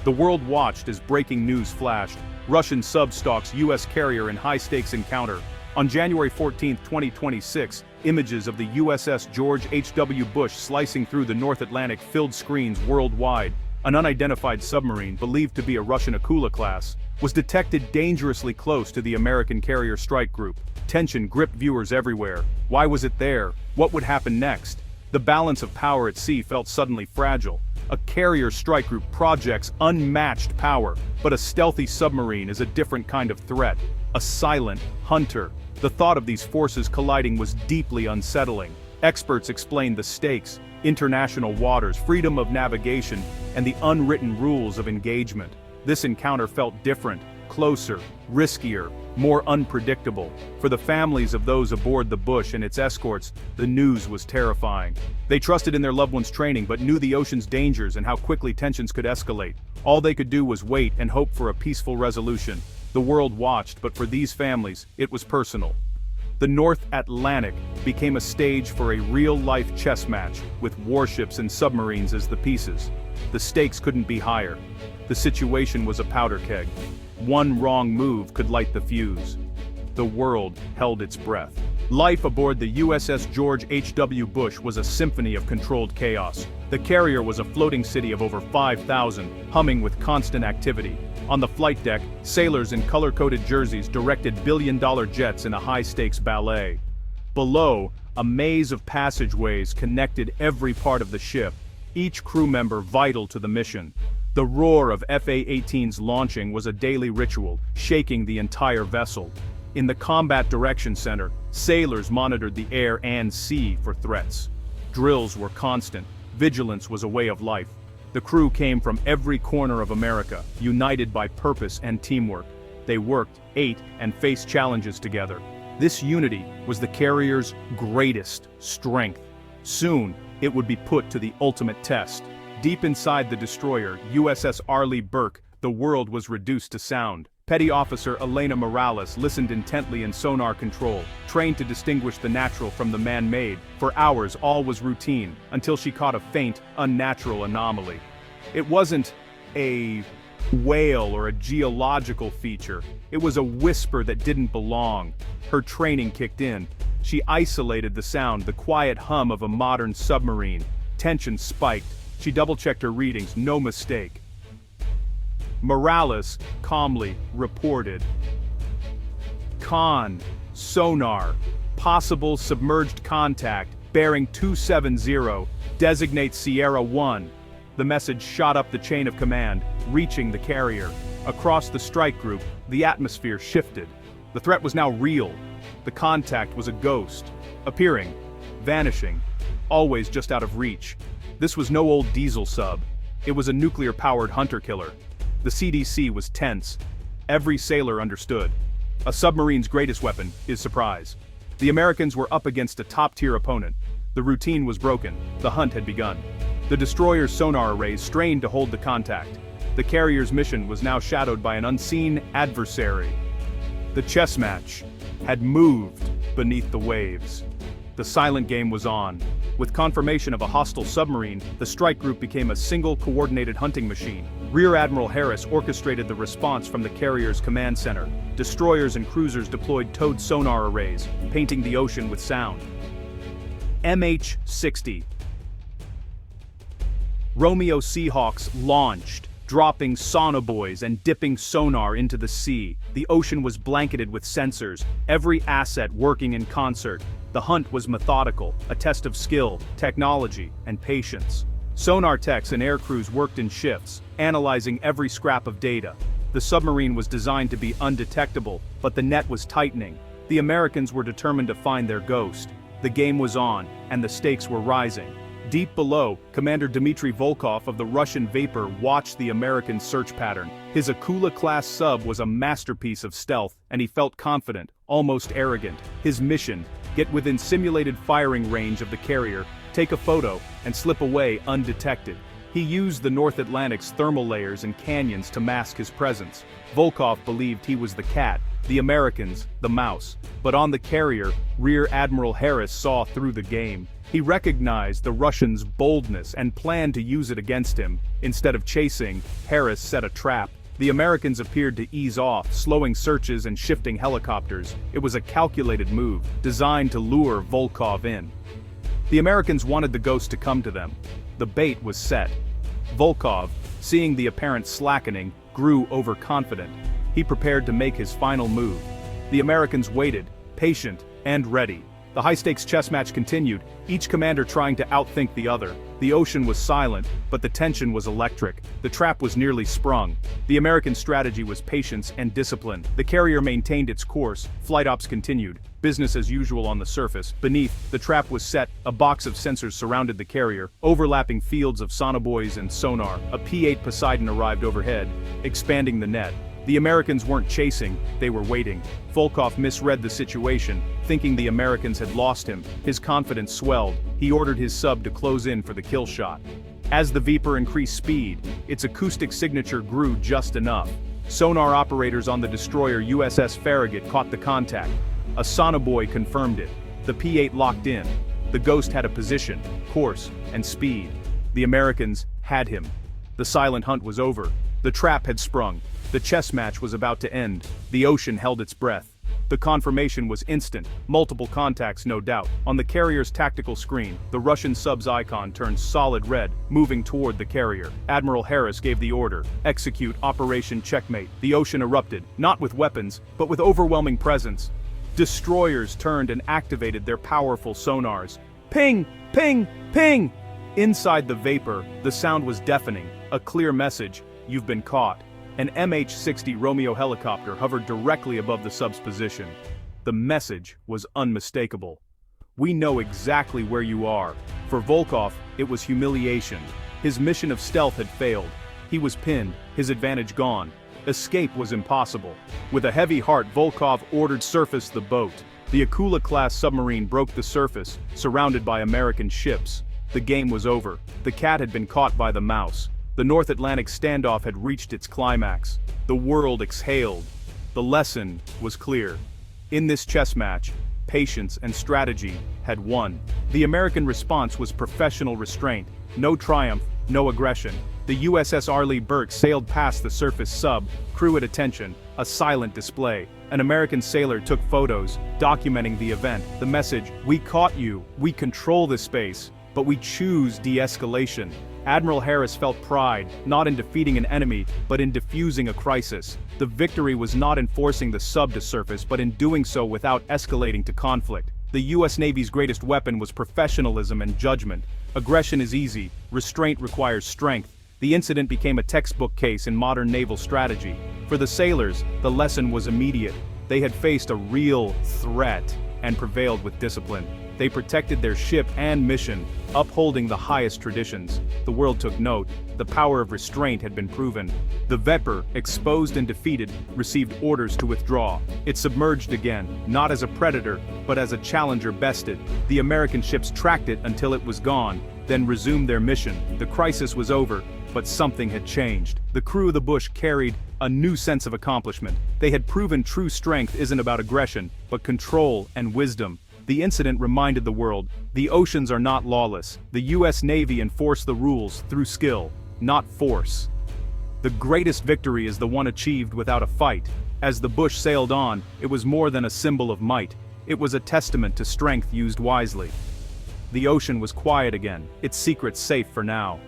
The world watched as breaking news flashed. Russian sub stalks U.S. carrier in high-stakes encounter. On January 14, 2026, images of the USS George H.W. Bush slicing through the North Atlantic filled screens worldwide. An unidentified submarine, believed to be a Russian Akula class, was detected dangerously close to the American carrier strike group. Tension gripped viewers everywhere. Why was it there? What would happen next? The balance of power at sea felt suddenly fragile. A carrier strike group projects unmatched power, but a stealthy submarine is a different kind of threat. A silent hunter. The thought of these forces colliding was deeply unsettling. Experts explained the stakes: international waters, freedom of navigation, and the unwritten rules of engagement. This encounter felt different, closer, riskier, more unpredictable. For the families of those aboard the Bush and its escorts, the news was terrifying. They trusted in their loved ones' training but knew the ocean's dangers and how quickly tensions could escalate. All they could do was wait and hope for a peaceful resolution. The world watched, but for these families, it was personal. The North Atlantic became a stage for a real-life chess match, with warships and submarines as the pieces. The stakes couldn't be higher. The situation was a powder keg. One wrong move could light the fuse. The world held its breath. Life aboard the USS George H.W. Bush was a symphony of controlled chaos. The carrier was a floating city of over 5,000, humming with constant activity. On the flight deck, sailors in color-coded jerseys directed billion-dollar jets in a high-stakes ballet. Below, a maze of passageways connected every part of the ship, each crew member vital to the mission. The roar of FA-18's launching was a daily ritual, shaking the entire vessel. In the Combat Direction Center, sailors monitored the air and sea for threats. Drills were constant. Vigilance was a way of life. The crew came from every corner of America, united by purpose and teamwork. They worked, ate, and faced challenges together. This unity was the carrier's greatest strength. Soon, it would be put to the ultimate test. Deep inside the destroyer, USS Arleigh Burke, the world was reduced to sound. Petty Officer Elena Morales listened intently in sonar control, trained to distinguish the natural from the man-made. For hours, all was routine, until she caught a faint, unnatural anomaly. It wasn't a whale or a geological feature. It was a whisper that didn't belong. Her training kicked in. She isolated the sound, the quiet hum of a modern submarine. Tension spiked. She double-checked her readings, no mistake. Morales calmly reported. Con, sonar, possible submerged contact, bearing 270, designate Sierra 1. The message shot up the chain of command, reaching the carrier. Across the strike group, the atmosphere shifted. The threat was now real. The contact was a ghost, appearing, vanishing, always just out of reach. This was no old diesel sub. It was a nuclear-powered hunter-killer. The CDC was tense. Every sailor understood. A submarine's greatest weapon is surprise. The Americans were up against a top-tier opponent. The routine was broken. The hunt had begun. The destroyer's sonar arrays strained to hold the contact. The carrier's mission was now shadowed by an unseen adversary. The chess match had moved beneath the waves. The silent game was on. With confirmation of a hostile submarine, the strike group became a single coordinated hunting machine. Rear Admiral Harris orchestrated the response from the carrier's command center. Destroyers and cruisers deployed towed sonar arrays, painting the ocean with sound. MH-60. Romeo Seahawks launched, dropping sonobuoys and dipping sonar into the sea. The ocean was blanketed with sensors, every asset working in concert. The hunt was methodical, a test of skill, technology, and patience. Sonar techs and air crews worked in shifts, analyzing every scrap of data. The submarine was designed to be undetectable, but the net was tightening. The Americans were determined to find their ghost. The game was on, and the stakes were rising. Deep below, Commander Dmitry Volkov of the Russian Vapor watched the American search pattern. His Akula-class sub was a masterpiece of stealth, and he felt confident, almost arrogant. His mission: get within simulated firing range of the carrier, take a photo, and slip away undetected. He used the North Atlantic's thermal layers and canyons to mask his presence. Volkov believed he was the cat, the Americans, the mouse. But on the carrier, Rear Admiral Harris saw through the game. He recognized the Russians' boldness and planned to use it against him. Instead of chasing, Harris set a trap. The Americans appeared to ease off, slowing searches and shifting helicopters. It was a calculated move, designed to lure Volkov in. The Americans wanted the Ghost to come to them. The bait was set. Volkov, seeing the apparent slackening, grew overconfident. He prepared to make his final move. The Americans waited, patient and ready. The high-stakes chess match continued, each commander trying to outthink the other. The ocean was silent, but the tension was electric. The trap was nearly sprung. The American strategy was patience and discipline. The carrier maintained its course, flight ops continued. Business as usual on the surface. Beneath, the trap was set, a box of sensors surrounded the carrier, overlapping fields of sonobuoys and sonar. A P-8 Poseidon arrived overhead, expanding the net. The Americans weren't chasing, they were waiting. Volkov misread the situation, thinking the Americans had lost him. His confidence swelled. He ordered his sub to close in for the kill shot. As the Viper increased speed, its acoustic signature grew just enough. Sonar operators on the destroyer USS Farragut caught the contact. A sonobuoy confirmed it. The P-8 locked in. The Ghost had a position, course, and speed. The Americans had him. The silent hunt was over. The trap had sprung. The chess match was about to end. The ocean held its breath. The confirmation was instant, multiple contacts no doubt. On the carrier's tactical screen, the Russian sub's icon turned solid red, moving toward the carrier. Admiral Harris gave the order, execute Operation Checkmate. The ocean erupted, not with weapons, but with overwhelming presence. Destroyers turned and activated their powerful sonars. Ping! Ping! Ping! Inside the Vapor, the sound was deafening, a clear message, you've been caught. An MH-60 Romeo helicopter hovered directly above the sub's position. The message was unmistakable. We know exactly where you are. For Volkov, it was humiliation. His mission of stealth had failed. He was pinned, his advantage gone. Escape was impossible. With a heavy heart, Volkov ordered surface the boat. The Akula-class submarine broke the surface, surrounded by American ships. The game was over. The cat had been caught by the mouse. The North Atlantic standoff had reached its climax. The world exhaled. The lesson was clear. In this chess match, patience and strategy had won. The American response was professional restraint. No triumph, no aggression. The USS Arleigh Burke sailed past the surface sub, crew at attention, a silent display. An American sailor took photos, documenting the event. The message, we caught you, we control this space, but we choose de-escalation. Admiral Harris felt pride, not in defeating an enemy, but in diffusing a crisis. The victory was not in forcing the sub to surface, but in doing so without escalating to conflict. The US Navy's greatest weapon was professionalism and judgment. Aggression is easy, restraint requires strength. The incident became a textbook case in modern naval strategy. For the sailors, the lesson was immediate. They had faced a real threat and prevailed with discipline. They protected their ship and mission, upholding the highest traditions. The world took note. The power of restraint had been proven. The Vepr, exposed and defeated, received orders to withdraw. It submerged again, not as a predator, but as a challenger bested. The American ships tracked it until it was gone, then resumed their mission. The crisis was over, but something had changed. The crew of the Bush carried a new sense of accomplishment. They had proven true strength isn't about aggression, but control and wisdom. The incident reminded the world, the oceans are not lawless. The US Navy enforced the rules through skill, not force. The greatest victory is the one achieved without a fight. As the Bush sailed on, it was more than a symbol of might. It was a testament to strength used wisely. The ocean was quiet again, its secrets safe for now.